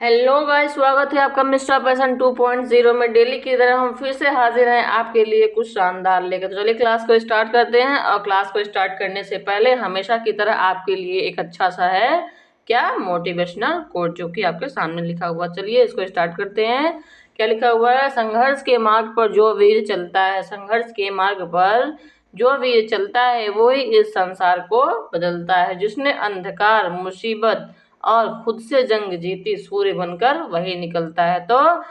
Hello guys, स्वागत है आपका मिस्टर पैशन 2.0 में। डेली की तरह हम फिर से हाजिर हैं आपके लिए कुछ शानदार लेकर। तो चलिए क्लास को स्टार्ट करते हैं। और क्लास को स्टार्ट करने से पहले हमेशा की तरह आपके लिए एक अच्छा सा है क्या मोटिवेशनल कोट जो कि आपके सामने लिखा हुआ। चलिए इसको स्टार्ट करते हैं। क्या लिखा हुआ है? संघर्ष के मार्ग पर जो वीर चलता है, संघर्ष के मार्ग पर जो वीर चलता है वही इस संसार को बदलता है। जिसने अंधकार, मुसीबत और खुद से जंग जीती, सूर्य बनकर वही निकलता है। तो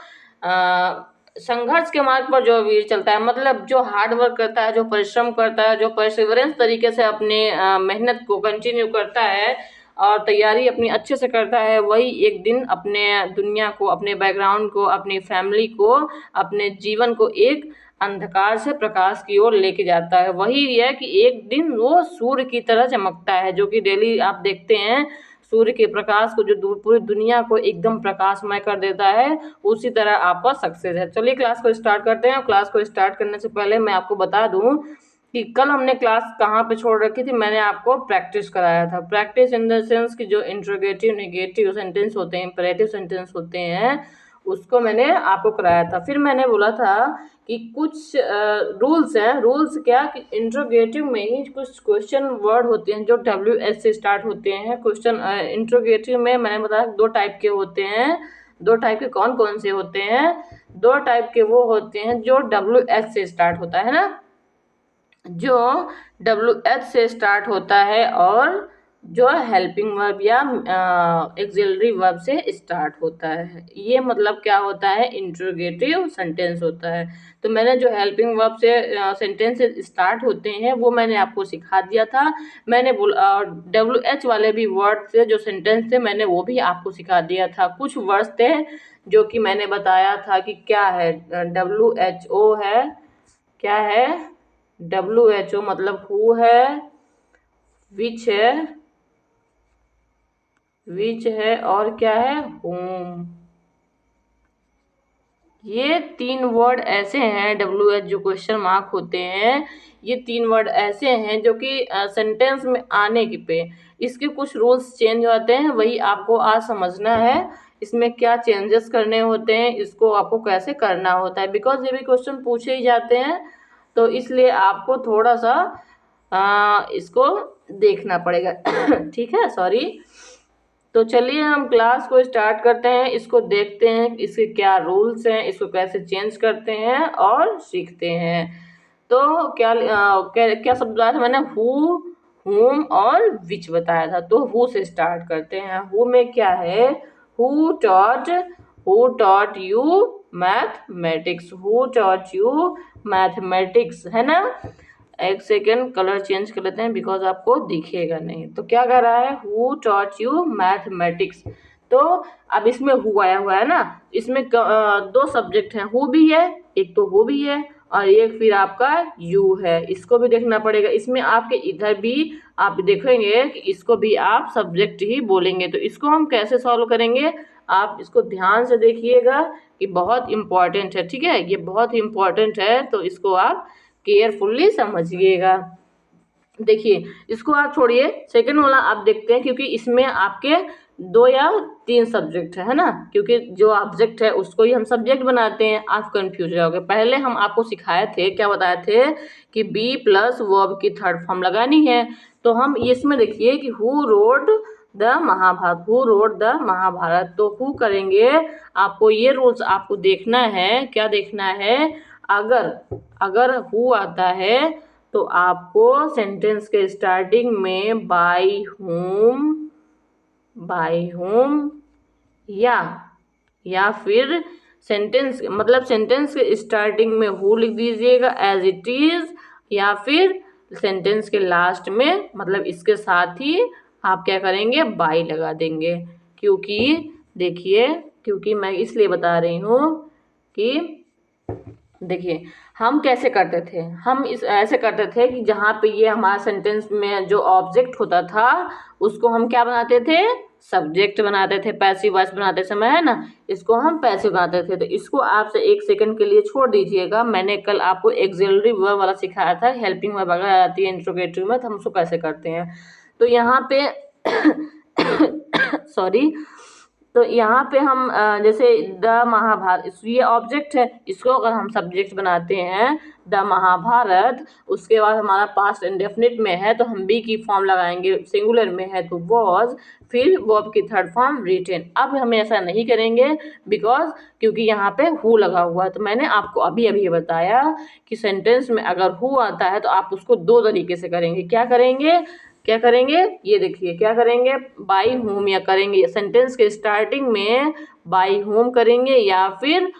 संघर्ष के मार्ग पर जो वीर चलता है मतलब जो हार्ड वर्क करता है, जो परिश्रम करता है, जो परसिवरेंस तरीके से अपने मेहनत को कंटिन्यू करता है और तैयारी अपनी अच्छे से करता है, वही एक दिन अपने दुनिया को, अपने बैकग्राउंड को, अपनी फैमिली को, अपने जीवन को एक अंधकार से प्रकाश की ओर लेके जाता है। वही है कि एक दिन वो सूर्य की तरह चमकता है, जो कि डेली आप देखते हैं सूर्य के प्रकाश को जो पूरी दुनिया को एकदम प्रकाशमय कर देता है। उसी तरह आपका सक्सेस है। चलिए क्लास को स्टार्ट करते हैं। क्लास को स्टार्ट करने से पहले मैं आपको बता दूं कि कल हमने क्लास कहाँ पे छोड़ रखी थी। मैंने आपको प्रैक्टिस कराया था। प्रैक्टिस इन द सेंस कि जो इंट्रोगेटिव, नेगेटिव सेंटेंस होते हैं, इंपेरेटिव सेंटेंस होते हैं, उसको मैंने आपको कराया था। फिर मैंने बोला था कि कुछ रूल्स हैं। रूल्स क्या कि इंट्रोगेटिव में ही कुछ क्वेश्चन वर्ड होते हैं जो WH से स्टार्ट होते हैं। क्वेश्चन इंट्रोगेटिव में मैंने बताया दो टाइप के होते हैं। दो टाइप के कौन कौन से होते हैं? दो टाइप के वो होते हैं जो WH से स्टार्ट होता है ना, जो WH से स्टार्ट होता है, और जो हेल्पिंग वर्ब या एक्सिलरी वर्ब से स्टार्ट होता है। ये मतलब क्या होता है? इंट्रोगेटिव सेंटेंस होता है। तो मैंने जो हेल्पिंग वर्ब से सेंटेंस स्टार्ट होते हैं वो मैंने आपको सिखा दिया था। मैंने WH वाले भी वर्ड से जो सेंटेंस थे मैंने वो भी आपको सिखा दिया था। कुछ वर्ड्स थे जो कि मैंने बताया था कि क्या है। WHO है, क्या है? WHO मतलब हु है, विच है और क्या है? होम। ये तीन वर्ड ऐसे हैं, WH जो क्वेश्चन मार्क होते हैं, ये तीन वर्ड ऐसे हैं जो कि सेंटेंस में आने के पे इसके कुछ रूल्स चेंज होते हैं। वही आपको आज समझना है। इसमें क्या चेंजेस करने होते हैं, इसको आपको कैसे करना होता है, बिकॉज ये भी क्वेश्चन पूछे ही जाते हैं। तो इसलिए आपको थोड़ा सा इसको देखना पड़ेगा। ठीक है, सॉरी। तो चलिए हम क्लास को स्टार्ट करते हैं। इसको देखते हैं इसके क्या रूल्स हैं, इसको कैसे चेंज करते हैं और सीखते हैं। तो क्या सब बताया था मैंने? हु, हुम और विच बताया था। तो हु से स्टार्ट करते हैं। हु में क्या है? Who taught you mathematics. Who taught you mathematics, है ना। एक सेकेंड, कलर चेंज कर लेते हैं बिकॉज आपको दिखेगा नहीं। तो क्या कह रहा है? Who taught you mathematics. तो अब इसमें हु आया हुआ है ना, इसमें दो सब्जेक्ट हैं। हु भी है, एक तो हु भी है, और एक फिर आपका यू है। इसको भी देखना पड़ेगा। इसमें आपके इधर भी आप देखेंगे कि इसको भी आप सब्जेक्ट ही बोलेंगे। तो इसको हम कैसे सॉल्व करेंगे, आप इसको ध्यान से देखिएगा कि बहुत इंपॉर्टेंट है। ठीक है, ये बहुत इंपॉर्टेंट है, तो इसको आप केयरफुल्ली समझिएगा। देखिए, इसको आप छोड़िए, सेकंड वाला आप देखते हैं, क्योंकि इसमें आपके दो या तीन सब्जेक्ट है ना, क्योंकि जो ऑब्जेक्ट है उसको ही हम सब्जेक्ट बनाते हैं। आप कंफ्यूज हो जाओगे। पहले हम आपको सिखाए थे, क्या बताए थे कि बी प्लस वर्ब की थर्ड फॉर्म लगानी है। तो हम इसमें देखिए कि who wrote the Mahabharata, who wrote the Mahabharata. तो हु करेंगे, आपको ये रूल्स आपको देखना है। क्या देखना है? अगर अगर हु आता है तो आपको सेंटेंस के स्टार्टिंग में बाय होम या फिर सेंटेंस के स्टार्टिंग में हु लिख दीजिएगा एज इट इज, या फिर सेंटेंस के लास्ट में मतलब इसके साथ ही आप क्या करेंगे? बाय लगा देंगे। क्योंकि देखिए, क्योंकि मैं इसलिए बता रही हूँ कि देखिए हम कैसे करते थे। हम इस ऐसे करते थे कि जहाँ पे ये हमारा सेंटेंस में जो ऑब्जेक्ट होता था उसको हम क्या बनाते थे? सब्जेक्ट बनाते थे। पैसिव वॉइस बनाते समय, है ना, इसको हम पैसिव बनाते थे। तो इसको आपसे एक सेकंड के लिए छोड़ दीजिएगा। मैंने कल आपको एक्सिलरी वर्ब वाला सिखाया था। हेल्पिंग वर्ब अगर आती है इंट्रोगेटिव में तो हम उसको कैसे करते हैं। तो यहाँ पे सॉरी, तो यहाँ पे हम जैसे द महाभारत, ये ऑब्जेक्ट है, इसको अगर हम सब्जेक्ट बनाते हैं द महाभारत, उसके बाद हमारा पास्ट इंडेफिनिट में है तो हम बी की फॉर्म लगाएंगे, सिंगुलर में है तो वॉज, फिर वर्ब की थर्ड फॉर्म रिटेन। अब हम ऐसा नहीं करेंगे बिकॉज क्योंकि यहाँ पे हु लगा हुआ है। तो मैंने आपको अभी अभी बताया कि सेंटेंस में अगर हु आता है तो आप उसको दो तरीके से करेंगे। क्या करेंगे ये देखिए, क्या करेंगे, बाई होम या करेंगे सेंटेंस के स्टार्टिंग में बाई होम करेंगे, या फिर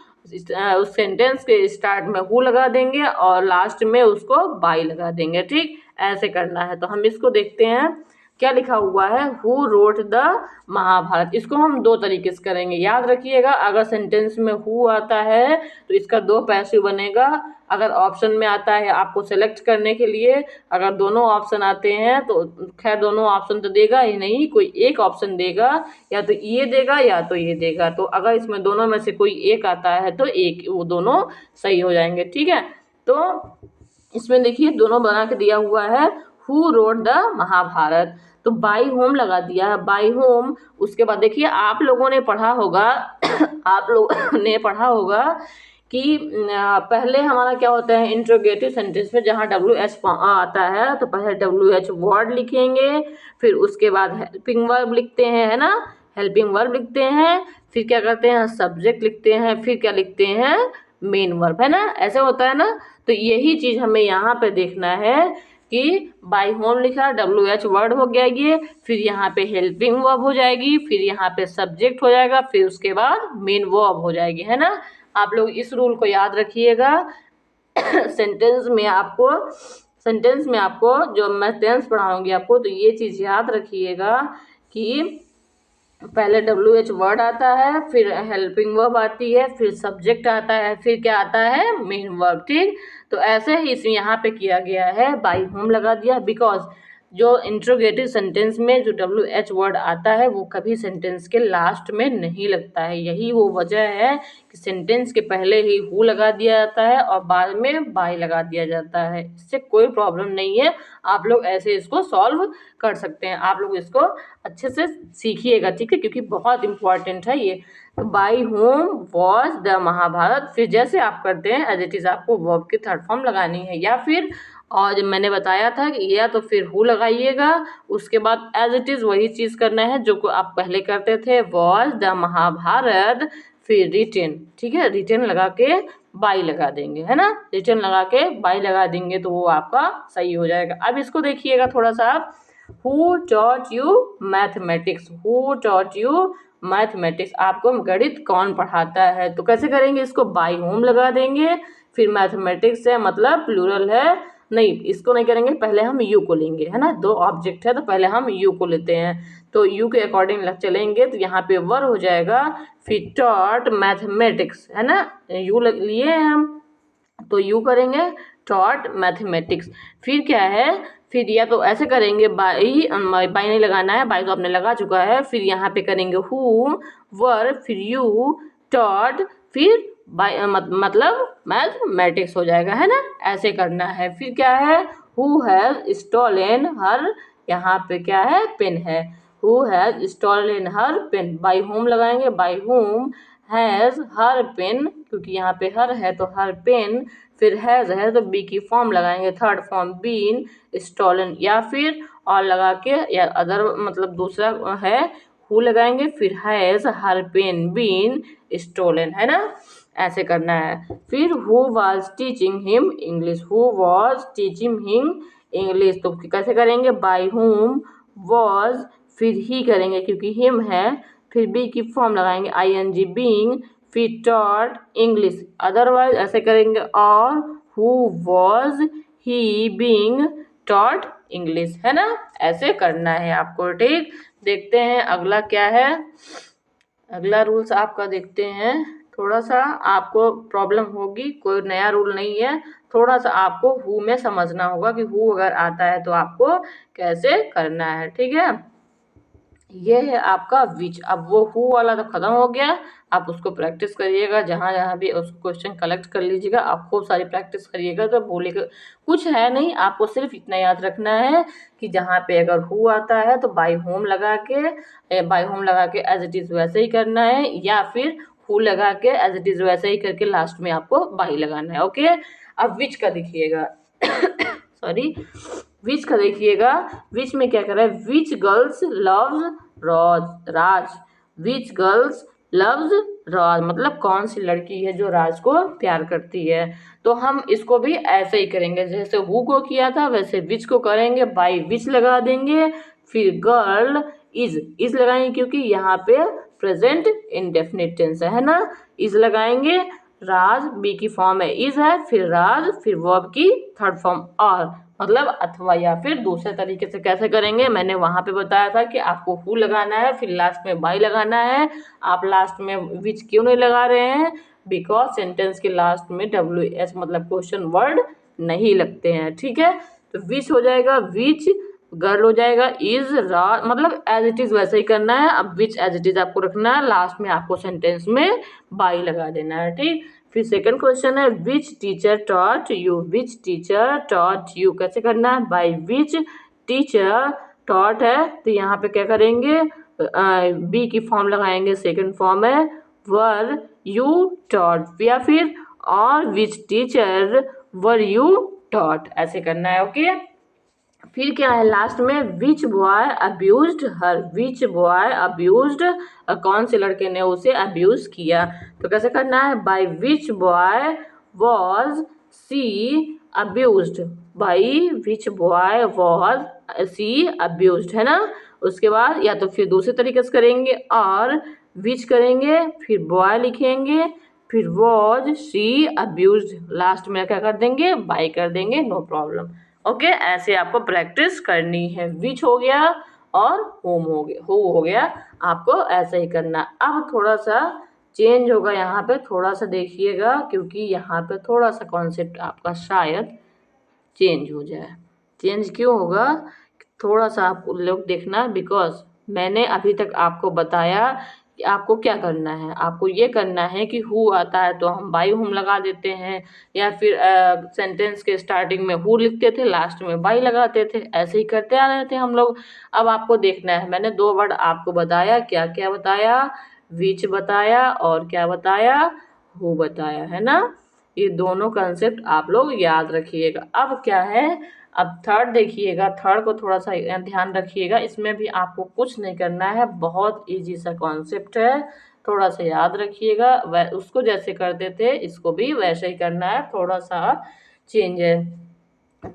उस सेंटेंस के स्टार्ट में हु लगा देंगे और लास्ट में उसको बाई लगा देंगे। ठीक, ऐसे करना है। तो हम इसको देखते हैं, क्या लिखा हुआ है, हु रोट द महाभारत। इसको हम दो तरीके से करेंगे, याद रखिएगा। अगर सेंटेंस में हु आता है तो इसका दो पैसिव बनेगा। अगर ऑप्शन में आता है आपको सेलेक्ट करने के लिए, अगर दोनों ऑप्शन आते हैं तो खैर दोनों ऑप्शन तो देगा ही नहीं, कोई एक ऑप्शन देगा, या तो ये देगा या तो ये देगा। तो अगर इसमें दोनों में से कोई एक आता है तो एक, वो दोनों सही हो जाएंगे। ठीक है, तो इसमें देखिए दोनों बना के दिया हुआ है, हु रोट द महाभारत, तो बाई होम लगा दिया है, बाई होम। उसके बाद देखिए आप लोगों ने पढ़ा होगा आप लोगों ने पढ़ा होगा कि पहले हमारा क्या होता है इंट्रोगेटिव सेंटेंस में, जहाँ WH आता है तो पहले WH वर्ड लिखेंगे, फिर उसके बाद हेल्पिंग वर्ब लिखते हैं, है ना, हेल्पिंग वर्ब लिखते हैं, फिर क्या करते हैं सब्जेक्ट लिखते हैं, फिर क्या लिखते हैं मेन वर्ब, है ना, ऐसे होता है ना। तो यही चीज़ हमें यहाँ पे देखना है कि बाई होम लिखा, WH वर्ड हो गया ये, फिर यहाँ पे हेल्पिंग वर्ब हो जाएगी, फिर यहाँ पे सब्जेक्ट हो जाएगा, फिर उसके बाद मेन वर्ब हो जाएगी, है ना। आप लोग इस रूल को याद रखिएगा। सेंटेंस में आपको जो मैं टेंस पढ़ाऊंगी आपको, तो ये चीज़ याद रखिएगा कि पहले WH वर्ड आता है, फिर हेल्पिंग वर्ब आती है, फिर सब्जेक्ट आता है, फिर क्या आता है मेन वर्ब। ठीक, तो ऐसे ही इसमें यहाँ पे किया गया है, बाई होम लगा दिया, बिकॉज जो इंट्रोगेटिव सेंटेंस में जो WH वर्ड आता है वो कभी सेंटेंस के लास्ट में नहीं लगता है। यही वो वजह है कि सेंटेंस के पहले ही हु लगा दिया जाता है और बाद में बाई लगा दिया जाता है। इससे कोई प्रॉब्लम नहीं है, आप लोग ऐसे इसको सॉल्व कर सकते हैं। आप लोग इसको अच्छे से सीखिएगा, ठीक है, क्योंकि बहुत इंपॉर्टेंट है ये। तो by whom was the Mahabharata, फिर जैसे आप करते हैं एज इट इज़ आपको वर्ब की थर्ड फॉर्म लगानी है, या फिर और जब मैंने बताया था कि या तो फिर हु लगाइएगा, उसके बाद एज इट इज़ वही चीज़ करना है जो को आप पहले करते थे, वॉज द महाभारत, फिर रिटेन। ठीक है, रिटेन लगा के बाई लगा देंगे, है ना, रिटेन लगा के बाई लगा देंगे तो वो आपका सही हो जाएगा। अब इसको देखिएगा थोड़ा सा आप, who taught you mathematics, who taught you mathematics, आपको गणित कौन पढ़ाता है। तो कैसे करेंगे इसको, बाई होम लगा देंगे, फिर मैथमेटिक्स है मतलब प्लूरल है, नहीं इसको नहीं करेंगे, पहले हम यू को लेंगे, है ना, दो ऑब्जेक्ट है तो पहले हम यू को लेते हैं, तो यू के अकॉर्डिंग चलेंगे, तो यहाँ पे वर हो जाएगा, फिर टॉट मैथमेटिक्स, है ना, यू लिए हैं हम, तो यू करेंगे टॉट मैथमेटिक्स। फिर क्या है, फिर या तो ऐसे करेंगे बाई नहीं लगाना है, बाई तो आपने लगा चुका है, फिर यहाँ पे करेंगे हु वर, फिर यू टॉट, फिर बाई मतलब मैथमेटिक्स हो जाएगा, है ना, ऐसे करना है। फिर क्या है, हु हैज स्टोलन हर, यहाँ पे क्या है पेन है, who has stolen her pen, by whom लगाएंगे, by whom has her pen, क्योंकि यहाँ पे हर है तो हर पेन, फिर हैज है तो बी की फॉर्म लगाएंगे, थर्ड फॉर्म बीन स्टोलन, या फिर और लगा के या अदर मतलब दूसरा है हु लगाएंगे, फिर has her pen been stolen, है ना, ऐसे करना है। फिर who was teaching him English, who was teaching him English, तो कैसे करेंगे, बाय हुम वाज, फिर ही करेंगे क्योंकि हिम है, फिर बी की फॉर्म लगाएंगे ING बीइंग, फिर टॉट इंग्लिश, अदरवाइज ऐसे करेंगे और who was he being taught English, है ना, ऐसे करना है आपको। ठीक, देखते हैं अगला क्या है, अगला रूल्स आपका देखते हैं। थोड़ा सा आपको प्रॉब्लम होगी, कोई नया रूल नहीं है, थोड़ा सा आपको हु में समझना होगा कि हु अगर आता है तो आपको कैसे करना है। ठीक है, ये है आपका विच। अब वो हु वाला तो खत्म हो गया, आप उसको प्रैक्टिस करिएगा, जहाँ जहाँ भी उसको क्वेश्चन कलेक्ट कर लीजिएगा, आप खूब सारी प्रैक्टिस करिएगा तो बोलेगा। कुछ है नहीं, आपको सिर्फ इतना याद रखना है कि जहाँ पे अगर हु आता है तो बाई होम लगा के एज इट इज वैसे ही करना है, या फिर हु लगा के एज इट इज वैसे ही करके लास्ट में आपको बाई लगाना है। ओके, अब विच का देखिएगा सॉरी, विच का देखिएगा। विच में क्या कर रहा है, विच गर्ल्स लव्स राज। विच गर्ल्स लव्स राज मतलब कौन सी लड़की है जो राज को प्यार करती है। तो हम इसको भी ऐसे ही करेंगे, जैसे हु को किया था वैसे विच को करेंगे, बाई विच लगा देंगे, फिर गर्ल इज लगाएंगे क्योंकि यहाँ पे प्रेजेंट इंडेफिनिट टेंस है ना, इज लगाएंगे। राज बी की फॉर्म है, इज है, फिर राज, फिर वर्ब की थर्ड फॉर्म और, मतलब अथवा। या फिर दूसरे तरीके से कैसे करेंगे, मैंने वहां पे बताया था कि आपको हु लगाना है, फिर लास्ट में बाई लगाना है। आप लास्ट में विच क्यों नहीं लगा रहे हैं, बिकॉज सेंटेंस के लास्ट में WS मतलब क्वेश्चन वर्ड नहीं लगते हैं। ठीक है, तो विच हो जाएगा विच, गर्ल हो जाएगा इज, रा मतलब एज इट इज वैसे ही करना है। अब विच एज इट इज आपको रखना है, लास्ट में आपको सेंटेंस में बाई लगा देना है। ठीक, फिर सेकंड क्वेश्चन है which teacher taught you. Which teacher taught you कैसे करना है, बाय विच टीचर टॉट है तो यहाँ पे क्या करेंगे, बी की फॉर्म लगाएंगे, सेकंड फॉर्म है वर यू टॉट, या फिर और विच टीचर वर यू टॉट, ऐसे करना है। ओके, फिर क्या है लास्ट में, विच बॉय अब्यूज्ड हर। विच बॉय अब्यूज्ड, कौन से लड़के ने उसे अब्यूज किया, तो कैसे करना है, by which boy was she abused. By which boy was she abused, है ना। उसके बाद या तो फिर दूसरे तरीके से करेंगे, और विच करेंगे, फिर बॉय लिखेंगे, फिर वॉज सी अब्यूज्ड, लास्ट में क्या कर देंगे, बाय कर देंगे, नो प्रॉब्लम। ओके, ऐसे आपको प्रैक्टिस करनी है। विच हो गया और होम हो गया, हो गया, आपको ऐसा ही करना। अब थोड़ा सा चेंज होगा यहाँ पे, थोड़ा सा देखिएगा क्योंकि यहाँ पे थोड़ा सा कॉन्सेप्ट आपका शायद चेंज हो जाए। चेंज क्यों होगा, थोड़ा सा आप लोग देखना, बिकॉज मैंने अभी तक आपको बताया कि आपको क्या करना है। आपको ये करना है कि हु आता है तो हम बाई हुम लगा देते हैं, या फिर सेंटेंस के स्टार्टिंग में हु लिखते थे, लास्ट में बाई लगाते थे, ऐसे ही करते आ रहे थे हम लोग। अब आपको देखना है, मैंने दो वर्ड आपको बताया, क्या क्या बताया, विच बताया और क्या बताया, हु बताया, है ना। ये दोनों कंसेप्ट आप लोग याद रखिएगा। अब क्या है, अब थर्ड देखिएगा, थर्ड को थोड़ा सा ध्यान रखिएगा, इसमें भी आपको कुछ नहीं करना है, बहुत इजी सा कॉन्सेप्ट है, थोड़ा सा याद रखिएगा। वह उसको जैसे करते थे इसको भी वैसे ही करना है, थोड़ा सा चेंज है।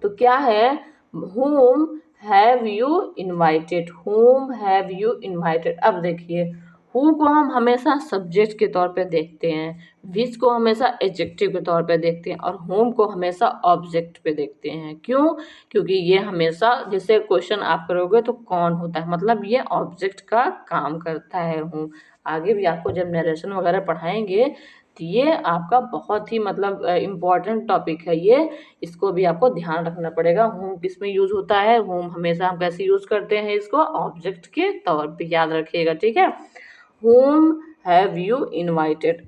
तो क्या है, whom have you invited, whom have you invited। अब देखिए, who को हम हमेशा सब्जेक्ट के तौर पे देखते हैं, विच को हमेशा एडजेक्टिव के तौर पे देखते हैं, और whom को हमेशा ऑब्जेक्ट पे देखते हैं। क्यों, क्योंकि ये हमेशा जैसे क्वेश्चन आप करोगे तो कौन होता है, मतलब ये ऑब्जेक्ट का काम करता है whom। आगे भी आपको जब नरेशन वगैरह पढ़ाएंगे तो ये आपका बहुत ही मतलब इम्पॉर्टेंट टॉपिक है ये, इसको भी आपको ध्यान रखना पड़ेगा। होम किस में यूज होता है, होम हमेशा हम कैसे यूज करते हैं, इसको ऑब्जेक्ट के तौर पे याद रखिएगा। ठीक है, होम हैव यू इनवाइटेड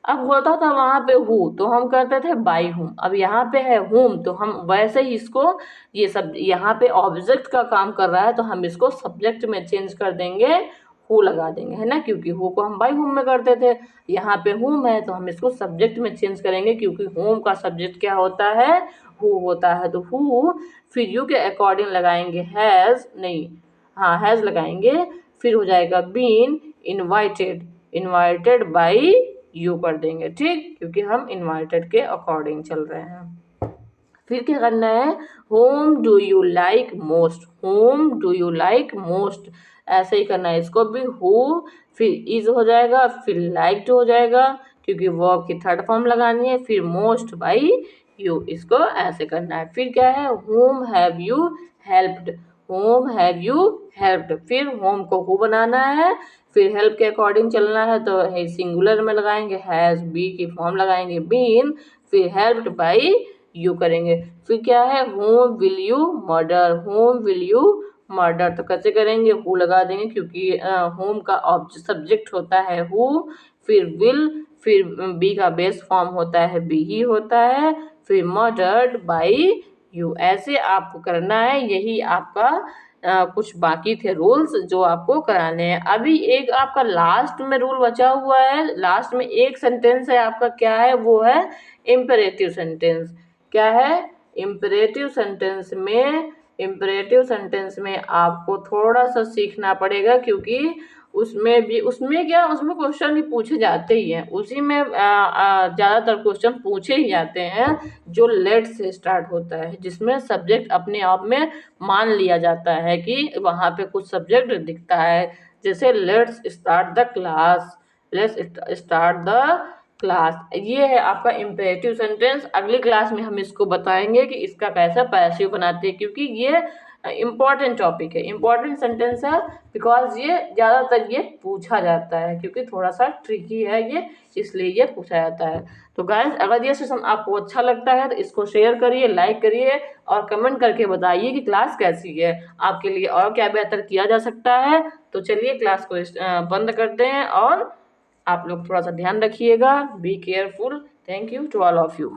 अब होता था वहां पे हु तो हम करते थे बाई हुम, अब यहाँ पे है होम तो हम वैसे ही इसको, ये सब यहाँ पे ऑब्जेक्ट का काम कर रहा है तो हम इसको सब्जेक्ट में चेंज कर देंगे, हु लगा देंगे, है ना, क्योंकि हु को हम बाई होम में करते थे, यहाँ पे होम है तो हम इसको सब्जेक्ट में चेंज करेंगे, क्योंकि होम का सब्जेक्ट क्या होता है, हु होता है। तो हु, फिर यू के अकॉर्डिंग लगाएंगे हैज़, नहीं हाँ हैज़ लगाएंगे, फिर हो जाएगा been invited, invited by you कर देंगे। ठीक, क्योंकि हम इनवाइटेड के अकॉर्डिंग चल रहे हैं। फिर क्या करना है, home do you like most, home do you like most, ऐसे ही करना है इसको भी, हु फिर इज हो जाएगा, फिर लाइक्ड हो जाएगा क्योंकि वर्ब की थर्ड फॉर्म लगानी है, फिर मोस्ट बाई यू, इसको ऐसे करना है। फिर क्या है, home have you helped, home have you helped, फिर होम को हु बनाना है, फिर हेल्प के अकॉर्डिंग चलना है तो सिंगुलर में लगाएंगे, हैज बी की फॉर्म लगाएंगे बीन, फिर हेल्प्ड बाई यू करेंगे। फिर क्या है, home will you murder, home will you murder. तो कैसे करेंगे, हु लगा देंगे क्योंकि होम का सब्जेक्ट होता है हु, फिर विल, फिर बी का बेस फॉर्म होता है बी ही होता है, फिर मर्डर्ड बाई यू। ऐसे आपको करना है, यही आपका कुछ बाकी थे रूल्स जो आपको कराने हैं। अभी एक आपका लास्ट में रूल बचा हुआ है, लास्ट में एक सेंटेंस है आपका, क्या है वो है इम्पेरेटिव सेंटेंस। क्या है, इम्पेरेटिव सेंटेंस में आपको थोड़ा सा सीखना पड़ेगा, क्योंकि उसमें क्वेश्चन भी पूछे जाते ही हैं, उसी में ज़्यादातर क्वेश्चन पूछे ही जाते हैं जो लेट से स्टार्ट होता है, जिसमें सब्जेक्ट अपने आप में मान लिया जाता है कि वहाँ पे कुछ सब्जेक्ट दिखता है। जैसे लेट्स स्टार्ट द क्लास, ये है आपका इम्पेरेटिव सेंटेंस। अगली क्लास में हम इसको बताएंगे कि इसका कैसा पैसिव बनाते हैं, क्योंकि ये इम्पॉर्टेंट टॉपिक है, इम्पॉर्टेंट सेंटेंस है, बिकॉज ये ज़्यादातर ये पूछा जाता है, क्योंकि थोड़ा सा ट्रिकी है ये, इसलिए ये पूछा जाता है। तो गाइस, अगर ये सेशन आपको अच्छा लगता है तो इसको शेयर करिए, लाइक करिए और कमेंट करके बताइए कि क्लास कैसी है, आपके लिए और क्या बेहतर किया जा सकता है। तो चलिए क्लास को बंद करते हैं, और आप लोग थोड़ा सा ध्यान रखिएगा, be careful. Thank you to all of you.